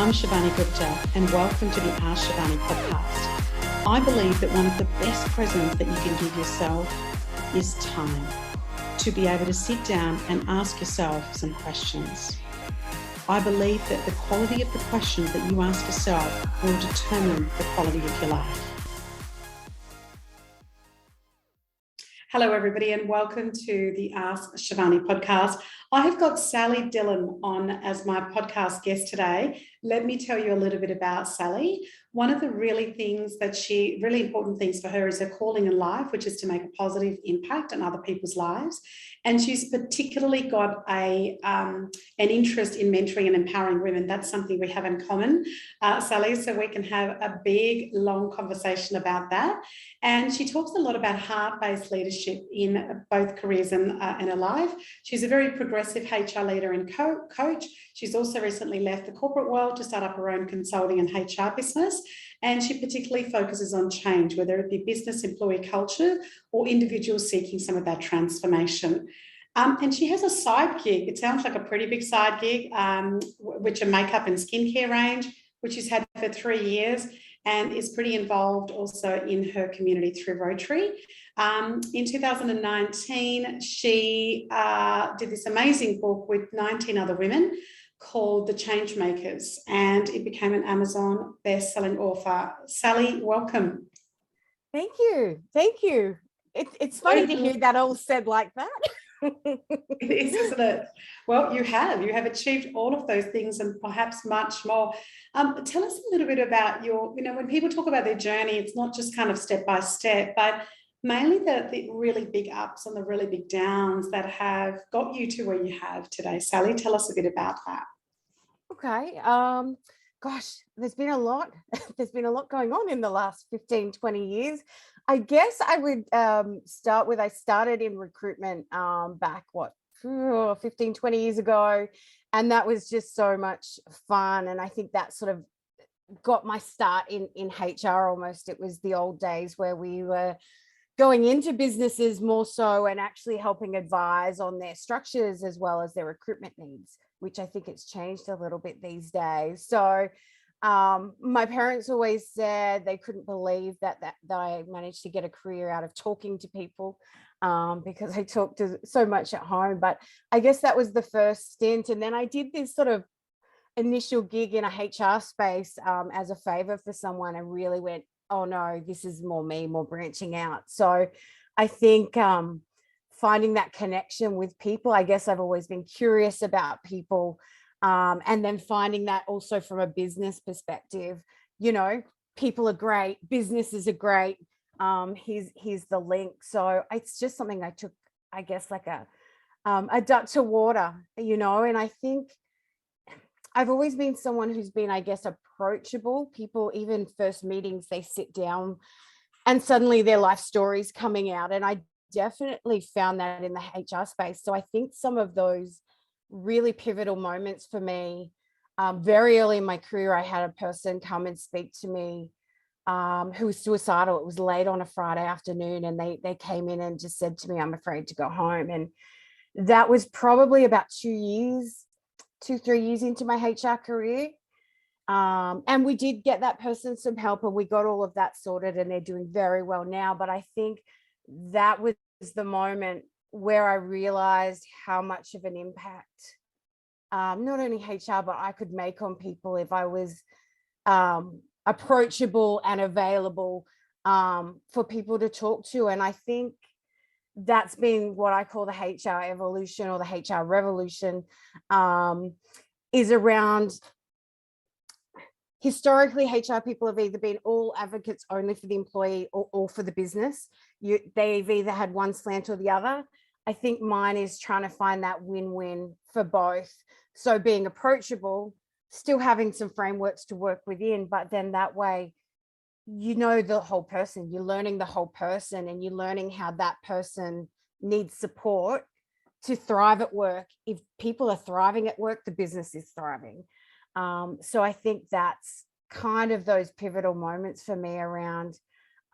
I'm Shivani Gupta and welcome to the Ask Shivani podcast. I believe that one of the best presents that you can give yourself is time to be able to sit down and ask yourself some questions. I believe that the quality of the questions that you ask yourself will determine the quality of your life. Hello, everybody, and welcome to the Ask Shivani podcast. I have got Sally Dillon on as my podcast guest today. Let me tell you a little bit about Sally. One of the really important things for her is her calling in life, which is to make a positive impact on other people's lives. And she's particularly got an interest in mentoring and empowering women. That's something we have in common, Sally, so we can have a big, long conversation about that. And she talks a lot about heart-based leadership in both careers and her life. She's a very progressive HR leader and coach. She's also recently left the corporate world to start up her own consulting and HR business. And she particularly focuses on change, whether it be business, employee culture, or individuals seeking some of that transformation. And she has a side gig. It sounds like a pretty big side gig, which a makeup and skincare range, which she's had for 3 years, and is pretty involved also in her community through Rotary. In 2019, she did this amazing book with 19 other women called The Changemakers, and it became an Amazon best-selling author. Sally, welcome. Thank you. Thank you. It's funny to hear that all said like that. It is, isn't it? Well, you have achieved all of those things and perhaps much more. Tell us a little bit about when people talk about their journey, it's not just kind of step by step, but mainly the really big ups and the really big downs that have got you to where you have today. Sally, tell us a bit about that. Okay. Gosh, there's been a lot. There's been a lot going on in the last 15, 20 years. I guess I would start with, I started in recruitment back, 15, 20 years ago. And that was just so much fun. And I think that sort of got my start in HR almost. It was the old days where we were going into businesses more so and actually helping advise on their structures as well as their recruitment needs, which I think it's changed a little bit these days. So my parents always said they couldn't believe that I managed to get a career out of talking to people because I talked to so much at home. But I guess that was the first stint. And then I did this sort of initial gig in a HR space as a favor for someone, and really went, oh no, this is more me, more branching out. So I think finding that connection with people, I guess I've always been curious about people. And then finding that also from a business perspective, people are great, businesses are great. Here's the link. So it's just something I took, I guess, like a duck to water, and I think I've always been someone who's been, I guess, approachable. People, even first meetings, they sit down and suddenly their life story's coming out. And I definitely found that in the HR space. So I think some of those really pivotal moments for me, very early in my career, I had a person come and speak to me who was suicidal. It was late on a Friday afternoon, and they came in and just said to me, I'm afraid to go home. And that was probably about 2, 3 years into my HR career. And we did get that person some help, and we got all of that sorted, and they're doing very well now. But I think that was the moment where I realized how much of an impact, not only HR, but I could make on people if I was approachable and available for people to talk to. And I think that's been what I call the HR evolution, or the HR revolution, is around, historically, HR people have either been all advocates only for the employee or for the business. They've either had one slant or the other. I think mine is trying to find that win-win for both. So being approachable, still having some frameworks to work within, but then that way, the whole person, you're learning the whole person, and you're learning how that person needs support to thrive at work. If people are thriving at work, the business is thriving. So I think that's kind of those pivotal moments for me around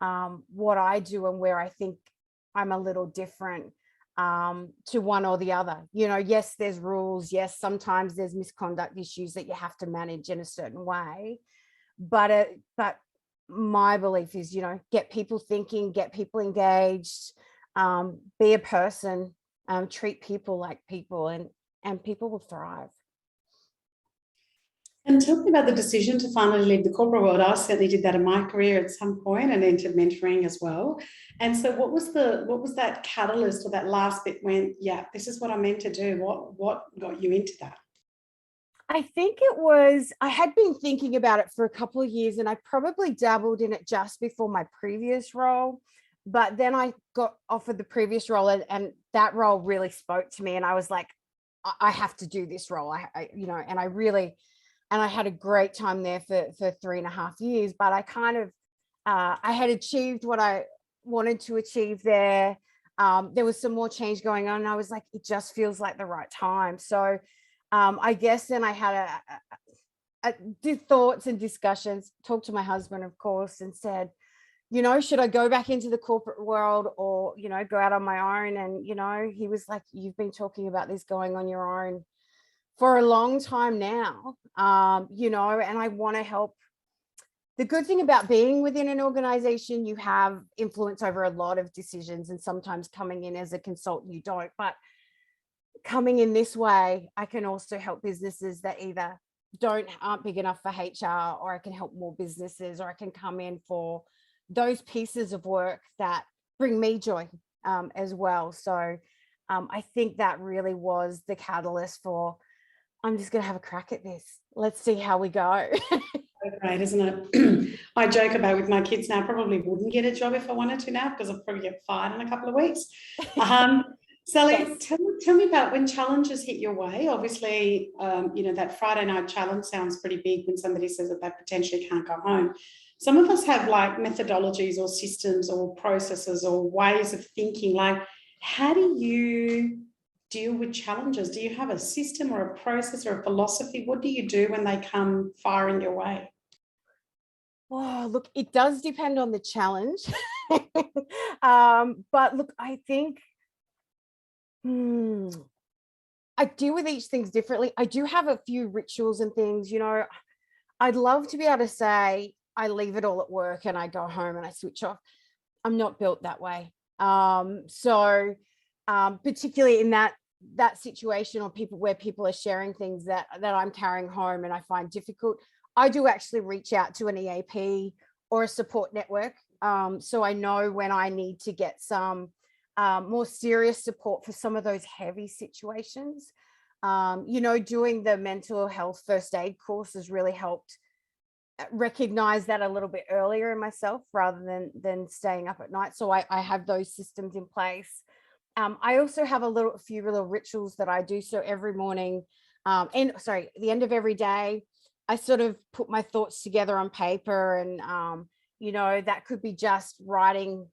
what I do and where I think I'm a little different. to one or the other. Yes, there's rules. Yes, sometimes there's misconduct issues that you have to manage in a certain way. But my belief is, get people thinking, get people engaged, be a person, treat people like people, and people will thrive. And tell me about the decision to finally leave the corporate world. I certainly did that in my career at some point and entered mentoring as well. And so what was that catalyst or that last bit when, yeah, this is what I'm meant to do? What got you into that? I think I had been thinking about it for a couple of years, and I probably dabbled in it just before my previous role. But then I got offered the previous role, and that role really spoke to me. And I was like, I have to do this role. And I had a great time there for 3.5 years, but I kind of, I had achieved what I wanted to achieve there. There was some more change going on, and I was like, it just feels like the right time. So I guess then I had did thoughts and discussions, talked to my husband, of course, and said, should I go back into the corporate world or, go out on my own? And, he was like, you've been talking about this going on your own for a long time now, and I want to help. The good thing about being within an organization, you have influence over a lot of decisions, and sometimes coming in as a consultant, you don't. But coming in this way, I can also help businesses that either aren't big enough for HR, or I can help more businesses, or I can come in for those pieces of work that bring me joy as well. So I think that really was the catalyst for, I'm just going to have a crack at this. Let's see how we go. Great, isn't it? I joke about with my kids now, I probably wouldn't get a job if I wanted to now, because I'll probably get fired in a couple of weeks. Sally, yes. Tell me about when challenges hit your way. Obviously, that Friday night challenge sounds pretty big when somebody says that they potentially can't go home. Some of us have like methodologies or systems or processes or ways of thinking. Like, how do you deal with challenges? Do you have a system or a process or a philosophy? What do you do when they come firing your way? Oh, look, it does depend on the challenge. But look, I think I deal with each thing differently. I do have a few rituals and things, I'd love to be able to say I leave it all at work and I go home and I switch off. I'm not built that way. So particularly in that situation, or where people are sharing things that I'm carrying home and I find difficult, I do actually reach out to an EAP or a support network. So I know when I need to get some more serious support for some of those heavy situations. Doing the mental health first aid course has really helped recognize that a little bit earlier in myself, rather than staying up at night. So I have those systems in place. I also have a few little rituals that I do. So every morning, at the end of every day, I sort of put my thoughts together on paper, and that could be just writing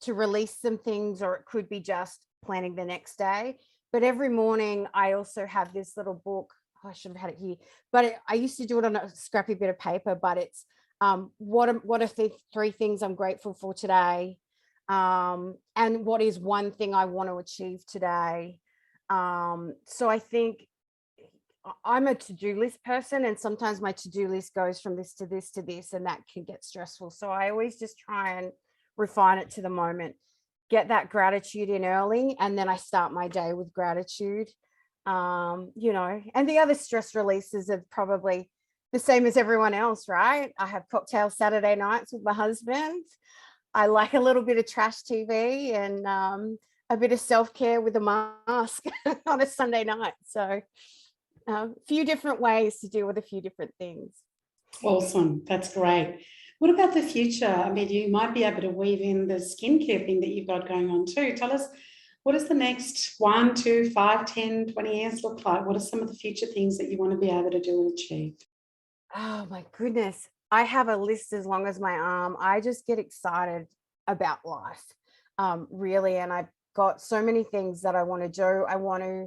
to release some things, or it could be just planning the next day. But every morning I also have this little book. I should have had it here, but I used to do it on a scrappy bit of paper, but it's what are the 3 things I'm grateful for today, and what is one thing I want to achieve today. So I think I'm a to-do list person, and sometimes my to-do list goes from this to this to this, and that can get stressful. So I always just try and refine it to the moment, get that gratitude in early, and then I start my day with gratitude. And the other stress releases are probably the same as everyone else, right? I have cocktail Saturday nights with my husband. I like a little bit of trash TV and a bit of self-care with a mask on a Sunday night. So a few different ways to deal with a few different things. Awesome. That's great. What about the future? I mean, you might be able to weave in the skincare thing that you've got going on too. Tell us, what does the next 1, 2, 5, 10, 20 years look like? What are some of the future things that you want to be able to do and achieve? Oh my goodness. I have a list as long as my arm. I just get excited about life, really. And I've got so many things that I want to do. I want to,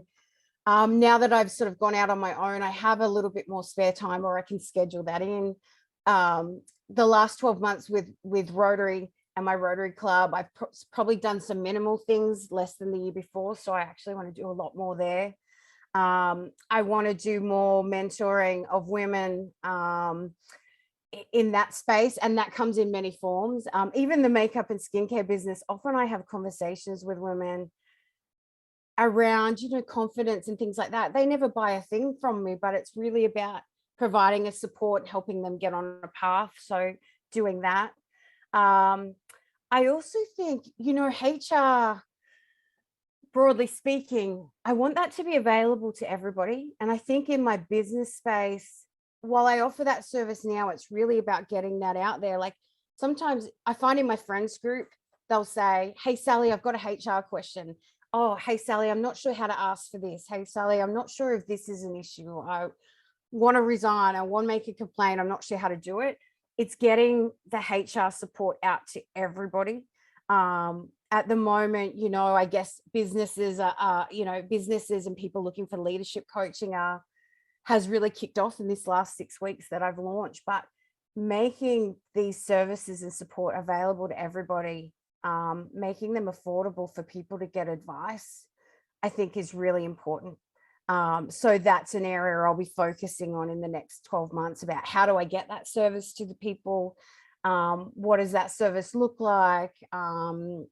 now that I've sort of gone out on my own, I have a little bit more spare time, or I can schedule that in. The last 12 months with Rotary, and my Rotary Club. I've probably done some minimal things, less than the year before. So I actually want to do a lot more there. I want to do more mentoring of women in that space, and that comes in many forms. Even the makeup and skincare business, often I have conversations with women around, confidence and things like that. They never buy a thing from me, but it's really about providing a support, helping them get on a path. So doing that. I also think, HR, broadly speaking, I want that to be available to everybody. And I think in my business space, while I offer that service now, it's really about getting that out there. Like sometimes I find in my friends group, they'll say, hey, Sally, I've got a HR question. Oh, hey, Sally, I'm not sure how to ask for this. Hey, Sally, I'm not sure if this is an issue. I want to resign. I want to make a complaint. I'm not sure how to do it. It's getting the HR support out to everybody. At the moment, I guess businesses businesses and people looking for leadership coaching has really kicked off in this last 6 weeks that I've launched, but making these services and support available to everybody, making them affordable for people to get advice, I think is really important. So that's an area I'll be focusing on in the next 12 months about how do I get that service to the people? What does that service look like? And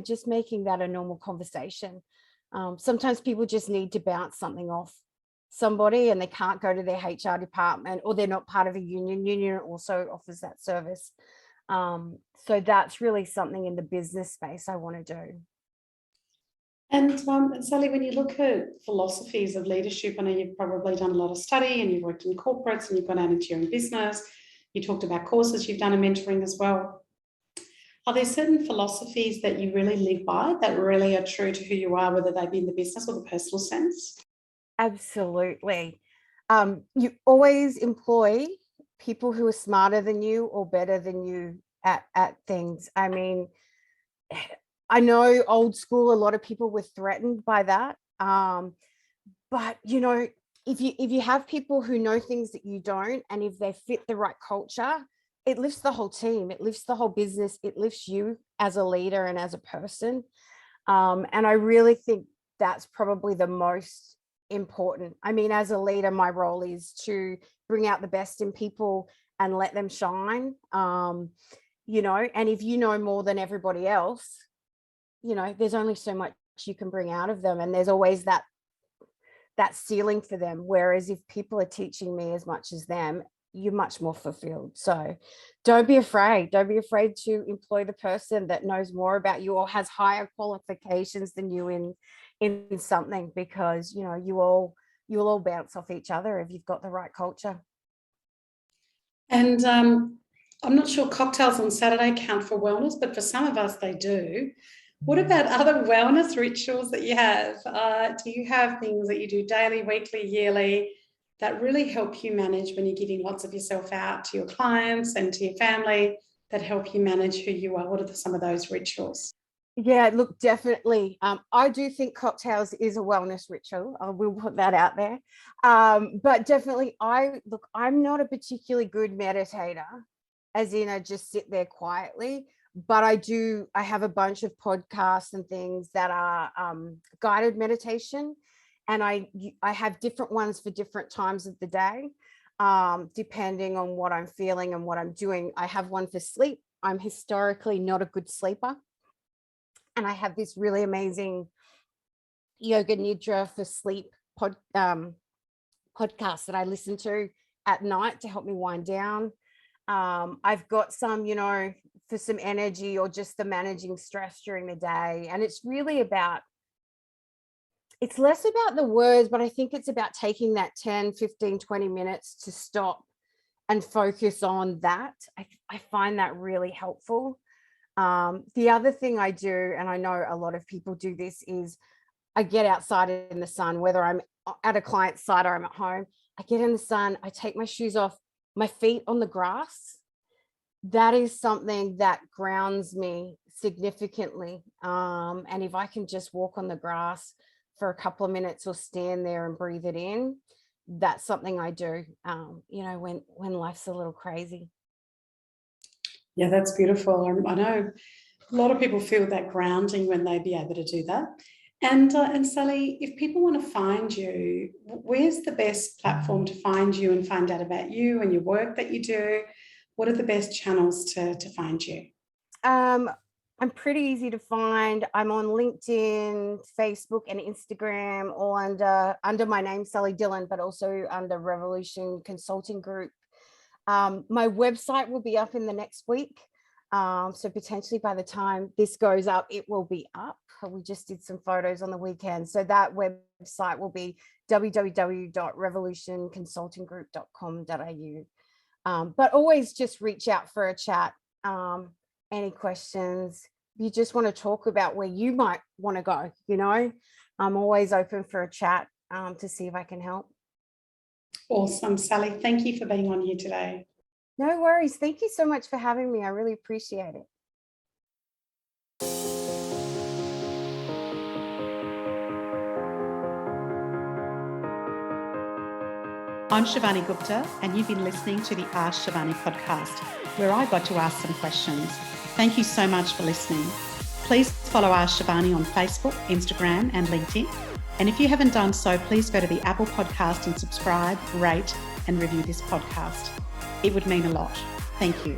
just making that a normal conversation. Sometimes people just need to bounce something off somebody and they can't go to their HR department, or they're not part of a union. Union also offers that service. So that's really something in the business space I want to do. And Sally, when you look at philosophies of leadership, I know you've probably done a lot of study and you've worked in corporates and you've gone out into your own business. You talked about courses you've done in mentoring as well. Are there certain philosophies that you really live by that really are true to who you are, whether they be in the business or the personal sense? Absolutely. You always employ people who are smarter than you or better than you at things. I mean, I know old school, a lot of people were threatened by that. But if you have people who know things that you don't, and if they fit the right culture, it lifts the whole team, it lifts the whole business, it lifts you as a leader and as a person. And I really think that's probably the most important. I mean, as a leader, my role is to bring out the best in people and let them shine. And if you know more than everybody else, there's only so much you can bring out of them, and there's always that ceiling for them. Whereas if people are teaching me as much as them, you're much more fulfilled. So don't be afraid to employ the person that knows more about you or has higher qualifications than you in something, because you'll all bounce off each other if you've got the right culture. And I'm not sure cocktails on Saturday count for wellness, but for some of us they do. What about other wellness rituals that you have? Do you have things that you do daily, weekly, yearly that really help you manage when you're giving lots of yourself out to your clients and to your family, that help you manage who you are? What are some of those rituals? Yeah, look, definitely. I do think cocktails is a wellness ritual. I will put that out there. But definitely, I'm not a particularly good meditator, as in I just sit there quietly. But I have a bunch of podcasts and things that are guided meditation. And I have different ones for different times of the day, depending on what I'm feeling and what I'm doing. I have one for sleep. I'm historically not a good sleeper. And I have this really amazing yoga nidra for sleep podcast that I listen to at night to help me wind down. I've got some, for some energy or just the managing stress during the day. And it's less about the words, but I think it's about taking that 10, 15, 20 minutes to stop and focus on that. I find that really helpful. The other thing I do, and I know a lot of people do this, is I get outside in the sun, whether I'm at a client's site or I'm at home. I get in the sun, I take my shoes off, my feet on the grass. That is something that grounds me significantly. And if I can just walk on the grass for a couple of minutes or stand there and breathe it in, that's something I do, when life's a little crazy. Yeah, that's beautiful. I know a lot of people feel that grounding when they be able to do that. And Sally, if people want to find you, where's the best platform to find you and find out about you and your work that you do? What are the best channels to find you? Um, I'm pretty easy to find. I'm on LinkedIn, Facebook, and Instagram, all under my name, Sally Dillon, but also under Revolution Consulting Group. My website will be up in the next week. So potentially by the time this goes up, it will be up. We just did some photos on the weekend. So that website will be www.revolutionconsultinggroup.com.au. But always just reach out for a chat. Any questions, if you just want to talk about where you might want to go, I'm always open for a chat to see if I can help. Awesome, Sally. Thank you for being on here today. No worries. Thank you so much for having me. I really appreciate it. I'm Shivani Gupta, and you've been listening to the Ask Shivani podcast, where I got to ask some questions. Thank you so much for listening. Please follow Ask Shivani on Facebook, Instagram, and LinkedIn. And if you haven't done so, please go to the Apple podcast and subscribe, rate, and review this podcast. It would mean a lot. Thank you.